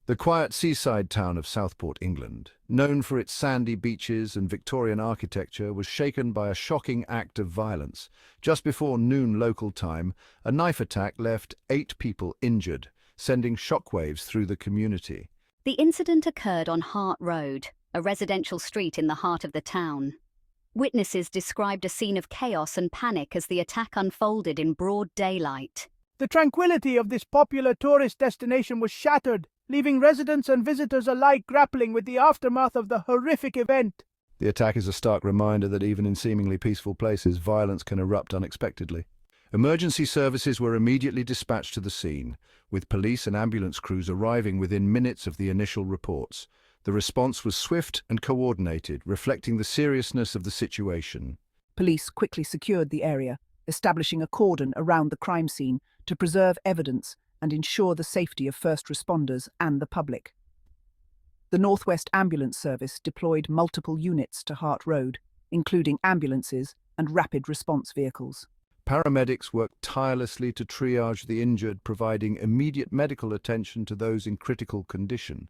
The quiet seaside town of Southport, England, known for its sandy beaches and Victorian architecture, was shaken by a shocking act of violence. Just before noon local time, a knife attack left 8 people injured, sending shockwaves through the community. The incident occurred on Hart Road, a residential street in the heart of the town. Witnesses described a scene of chaos and panic as the attack unfolded in broad daylight. The tranquility of this popular tourist destination was shattered, leaving residents and visitors alike grappling with the aftermath of the horrific event. The attack is a stark reminder that even in seemingly peaceful places, violence can erupt unexpectedly. Emergency services were immediately dispatched to the scene, with police and ambulance crews arriving within minutes of the initial reports. The response was swift and coordinated, reflecting the seriousness of the situation. Police quickly secured the area, establishing a cordon around the crime scene to preserve evidence and ensure the safety of first responders and the public. The Northwest Ambulance Service deployed multiple units to Hart Road, including ambulances and rapid response vehicles. Paramedics worked tirelessly to triage the injured, providing immediate medical attention to those in critical condition.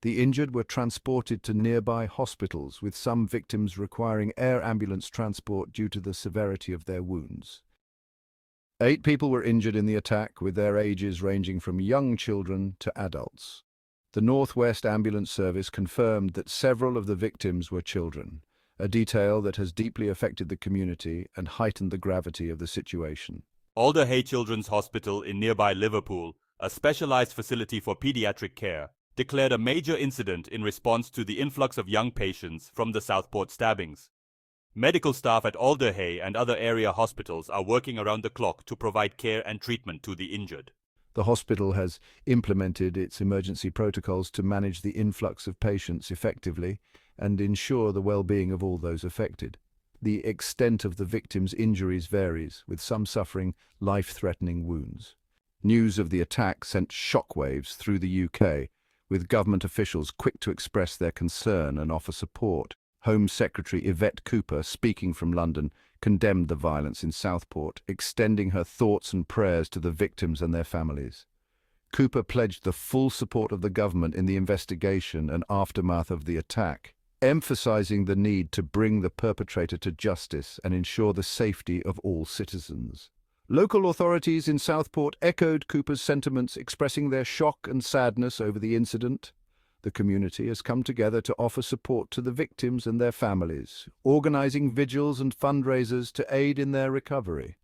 The injured were transported to nearby hospitals, with some victims requiring air ambulance transport due to the severity of their wounds. 8 people were injured in the attack, with their ages ranging from young children to adults. The Northwest Ambulance Service confirmed that several of the victims were children, a detail that has deeply affected the community and heightened the gravity of the situation. Alder Hey Children's Hospital in nearby Liverpool, a specialized facility for pediatric care, declared a major incident in response to the influx of young patients from the Southport stabbings. Medical staff at Alder Hey and other area hospitals are working around the clock to provide care and treatment to the injured. The hospital has implemented its emergency protocols to manage the influx of patients effectively and ensure the well-being of all those affected. The extent of the victims' injuries varies, with some suffering life-threatening wounds. News of the attack sent shockwaves through the UK, with government officials quick to express their concern and offer support. Home Secretary Yvette Cooper, speaking from London, condemned the violence in Southport, extending her thoughts and prayers to the victims and their families. Cooper pledged the full support of the government in the investigation and aftermath of the attack, emphasizing the need to bring the perpetrator to justice and ensure the safety of all citizens. Local authorities in Southport echoed Cooper's sentiments, expressing their shock and sadness over the incident. The community has come together to offer support to the victims and their families, organizing vigils and fundraisers to aid in their recovery.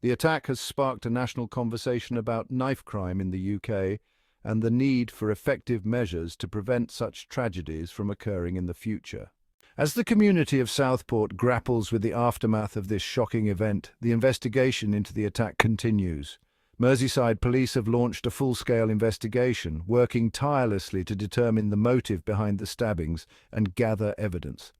The attack has sparked a national conversation about knife crime in the UK and the need for effective measures to prevent such tragedies from occurring in the future. As the community of Southport grapples with the aftermath of this shocking event, the investigation into the attack continues. Merseyside police have launched a full-scale investigation, working tirelessly to determine the motive behind the stabbings and gather evidence.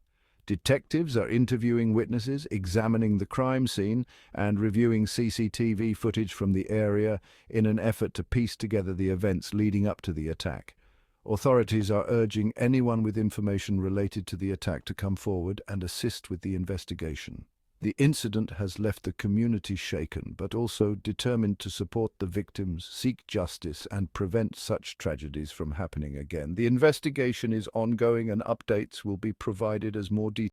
Detectives are interviewing witnesses, examining the crime scene, and reviewing CCTV footage from the area in an effort to piece together the events leading up to the attack. Authorities are urging anyone with information related to the attack to come forward and assist with the investigation. The incident has left the community shaken, but also determined to support the victims, seek justice, and prevent such tragedies from happening again. The investigation is ongoing and updates will be provided as more details